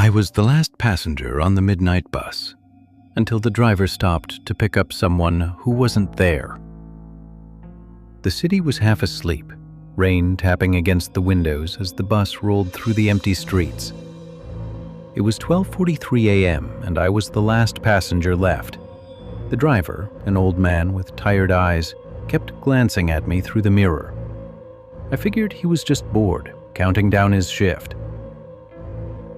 I was the last passenger on the midnight bus, until the driver stopped to pick up someone who wasn't there. The city was half asleep, rain tapping against the windows as the bus rolled through the empty streets. It was 12:43 a.m. and I was the last passenger left. The driver, an old man with tired eyes, kept glancing at me through the mirror. I figured he was just bored, counting down his shift.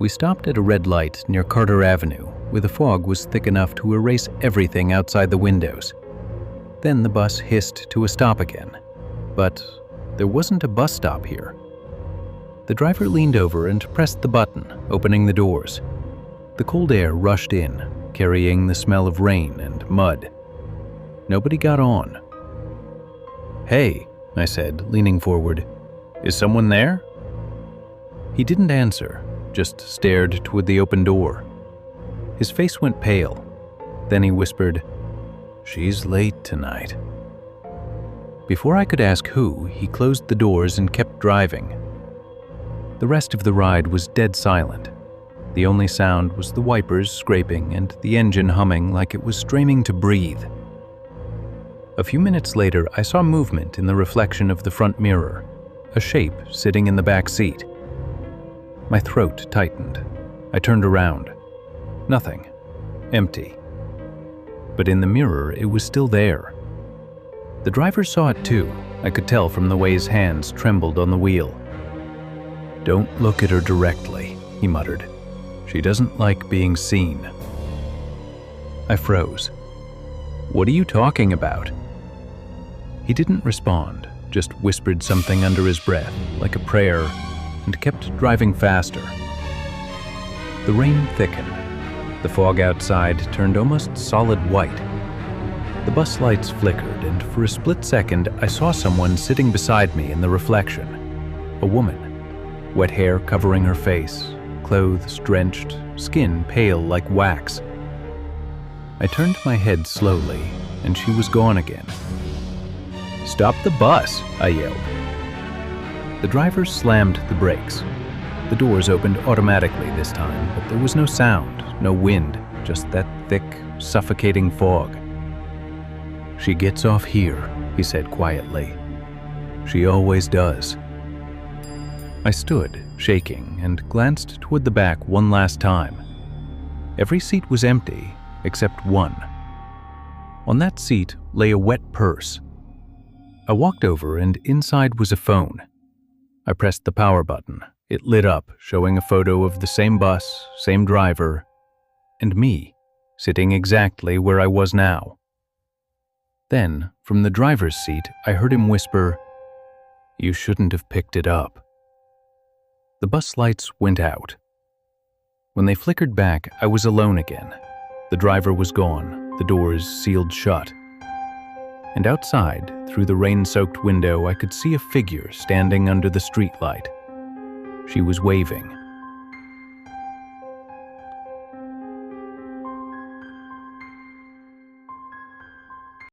We stopped at a red light near Carter Avenue, where the fog was thick enough to erase everything outside the windows. Then the bus hissed to a stop again. But there wasn't a bus stop here. The driver leaned over and pressed the button, opening the doors. The cold air rushed in, carrying the smell of rain and mud. Nobody got on. "Hey," I said, leaning forward. "Is someone there?" He didn't answer, just stared toward the open door. His face went pale. Then he whispered, "She's late tonight." Before I could ask who, he closed the doors and kept driving. The rest of the ride was dead silent. The only sound was the wipers scraping and the engine humming like it was straining to breathe. A few minutes later, I saw movement in the reflection of the front mirror, a shape sitting in the back seat. My throat tightened. I turned around. Nothing. Empty. But in the mirror, it was still there. The driver saw it too. I could tell from the way his hands trembled on the wheel. "Don't look at her directly," he muttered. "She doesn't like being seen." I froze. "What are you talking about?" He didn't respond, just whispered something under his breath, like a prayer, and kept driving faster. The rain thickened. The fog outside turned almost solid white. The bus lights flickered, and for a split second, I saw someone sitting beside me in the reflection. A woman. Wet hair covering her face, clothes drenched, skin pale like wax. I turned my head slowly, and she was gone again. "Stop the bus!" I yelled. The driver slammed the brakes. The doors opened automatically this time, but there was no sound, no wind, just that thick, suffocating fog. "She gets off here," he said quietly. "She always does." I stood, shaking, and glanced toward the back one last time. Every seat was empty, except one. On that seat lay a wet purse. I walked over, and inside was a phone. I pressed the power button. It lit up, showing a photo of the same bus, same driver, and me, sitting exactly where I was now. Then, from the driver's seat, I heard him whisper, "You shouldn't have picked it up." The bus lights went out. When they flickered back, I was alone again. The driver was gone, the doors sealed shut. And outside, through the rain-soaked window, I could see a figure standing under the streetlight. She was waving.